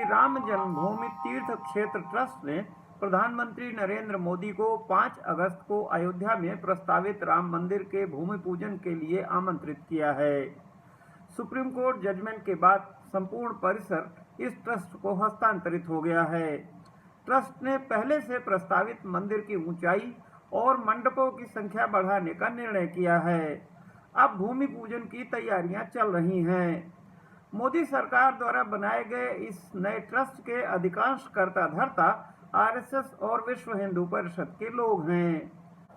राम जन्मभूमि तीर्थ क्षेत्र ट्रस्ट ने प्रधानमंत्री नरेंद्र मोदी को 5 अगस्त को अयोध्या में प्रस्तावित राम मंदिर के भूमि पूजन के लिए आमंत्रित किया है। सुप्रीम कोर्ट जजमेंट के बाद संपूर्ण परिसर इस ट्रस्ट को हस्तांतरित हो गया है। ट्रस्ट ने पहले से प्रस्तावित मंदिर की ऊंचाई और मंडपों की संख्या बढ़ाने का निर्णय किया है। अब भूमि पूजन की तैयारियां चल रही हैं। मोदी सरकार द्वारा बनाए गए इस नए ट्रस्ट के अधिकांश कर्ता धर्ता आरएसएस और विश्व हिंदू परिषद के लोग हैं।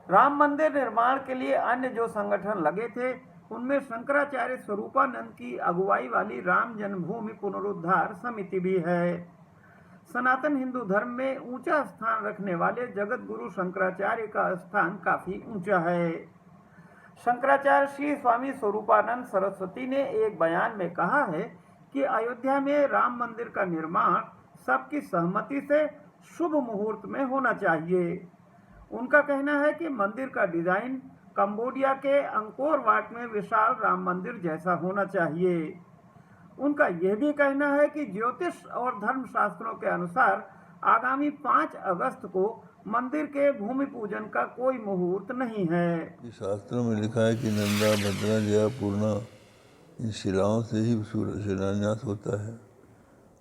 राम मंदिर निर्माण के लिए अन्य जो संगठन लगे थे उनमें शंकराचार्य स्वरूपानंद की अगुवाई वाली राम जन्मभूमि पुनरुद्धार समिति भी है। सनातन हिंदू धर्म में ऊंचा स्थान रखने वाले जगत गुरु शंकराचार्य का स्थान काफी ऊंचा है। शंकराचार्य श्री स्वामी स्वरूपानंद सरस्वती ने एक बयान में कहा है कि अयोध्या में राम मंदिर का निर्माण सबकी सहमति से शुभ मुहूर्त में होना चाहिए। उनका कहना है कि मंदिर का डिजाइन कंबोडिया के अंकोर वाट में विशाल राम मंदिर जैसा होना चाहिए। उनका यह भी कहना है कि ज्योतिष और धर्म शास्त्रों के अनुसार आगामी 5 अगस्त को मंदिर के भूमि पूजन का कोई मुहूर्त नहीं है। शास्त्रों में लिखा है कि नंदा, भद्रा, जया, पूर्णा इन शिलाओं से ही शिलान्यास होता है।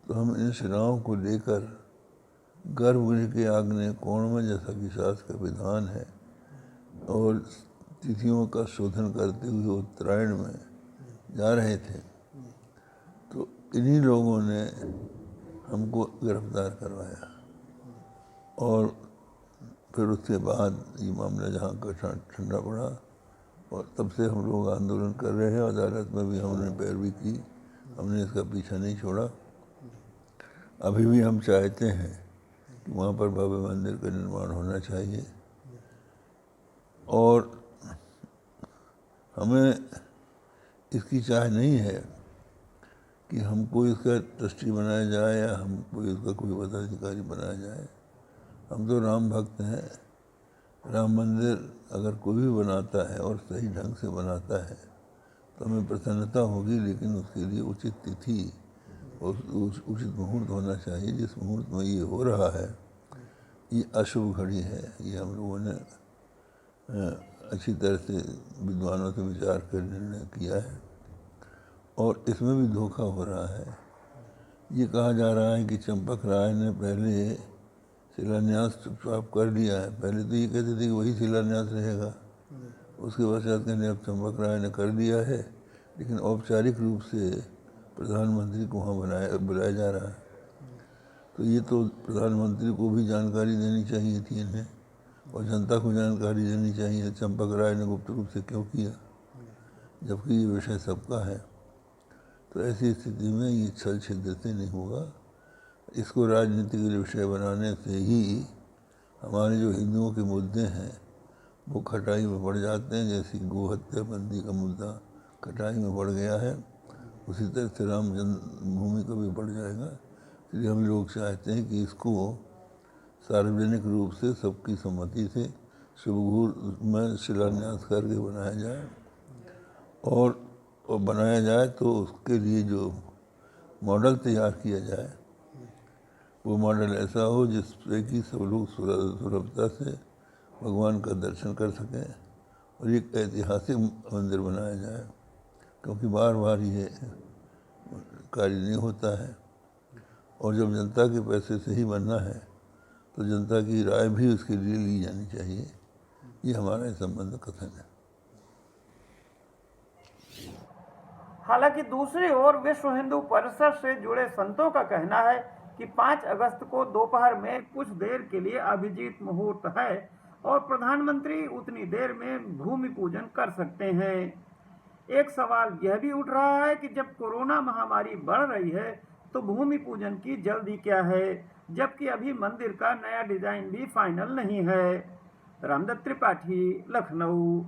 तो हम इन शिलाओं को लेकर गर्भगृह के आग्नेय कोण में, जैसा कि शास्त्र का विधान है, और तिथियों का शोधन करते हुए उत्तरायण में जा रहे थे। तो इन्हीं लोगों ने हमको गिरफ्तार करवाया और फिर उसके बाद ये मामला जहाँ का ठंडा पड़ा और तब से हम लोग आंदोलन कर रहे हैं। अदालत में भी हमने पैरवी की, हमने इसका पीछा नहीं छोड़ा। अभी भी हम चाहते हैं कि वहाँ पर भव्य मंदिर का निर्माण होना चाहिए और हमें इसकी चाह नहीं है कि हमको इसका ट्रस्टी बनाया जाए या हमको इसका कोई पदाधिकारी बनाया जाए। हम तो राम भक्त हैं। राम मंदिर अगर कोई भी बनाता है और सही ढंग से बनाता है तो हमें प्रसन्नता होगी, लेकिन उसके लिए उचित तिथि और उचित मुहूर्त होना चाहिए। जिस मुहूर्त में ये हो रहा है ये अशुभ घड़ी है। ये हम लोगों ने अच्छी तरह से विद्वानों से विचार कर निर्णय किया है और इसमें भी धोखा हो रहा है। ये कहा जा रहा है कि चंपक राय ने पहले शिलान्यास चुपचाप कर लिया है। पहले तो ये कहते थे कि वही शिलान्यास रहेगा, उसके पश्चात कहने अब चंपक राय ने कर दिया है, लेकिन औपचारिक रूप से प्रधानमंत्री को वहाँ बुलाया जा रहा है। तो ये तो प्रधानमंत्री को भी जानकारी देनी चाहिए थी इन्हें और जनता को जानकारी देनी चाहिए। चंपक राय ने गुप्त रूप से क्यों किया, जबकि ये विषय सबका है। तो ऐसी स्थिति में ये छल छिद्र से नहीं होगा। इसको राजनीतिक विषय बनाने से ही हमारे जो हिंदुओं के मुद्दे हैं वो खटाई में पड़ जाते हैं। जैसे गो हत्या बंदी का मुद्दा खटाई में पड़ गया है, उसी तरह से राम जन्मभूमि का भी बढ़ जाएगा। इसलिए हम लोग चाहते हैं कि इसको सार्वजनिक रूप से सबकी सम्मति से शुभ मुहूर्त में शिलान्यास करके बनाया जाए और बनाया जाए तो उसके लिए जो मॉडल तैयार किया जाए वो मॉडल ऐसा हो जिससे कि सब लोग सुलभता से भगवान का दर्शन कर सकें और एक ऐतिहासिक मंदिर बनाया जाए, क्योंकि बार बार ये कार्य नहीं होता है। और जब जनता के पैसे से ही बनना है तो जनता की राय भी उसके लिए ली जानी चाहिए। ये हमारा इस संबंध कथन है। हालांकि दूसरी ओर विश्व हिंदू परिषद से जुड़े संतों का कहना है कि 5 अगस्त को दोपहर में कुछ देर के लिए अभिजीत मुहूर्त है और प्रधानमंत्री उतनी देर में भूमि पूजन कर सकते हैं। एक सवाल यह भी उठ रहा है कि जब कोरोना महामारी बढ़ रही है तो भूमि पूजन की जल्दी क्या है, जबकि अभी मंदिर का नया डिजाइन भी फाइनल नहीं है। रामदत्त त्रिपाठी, लखनऊ।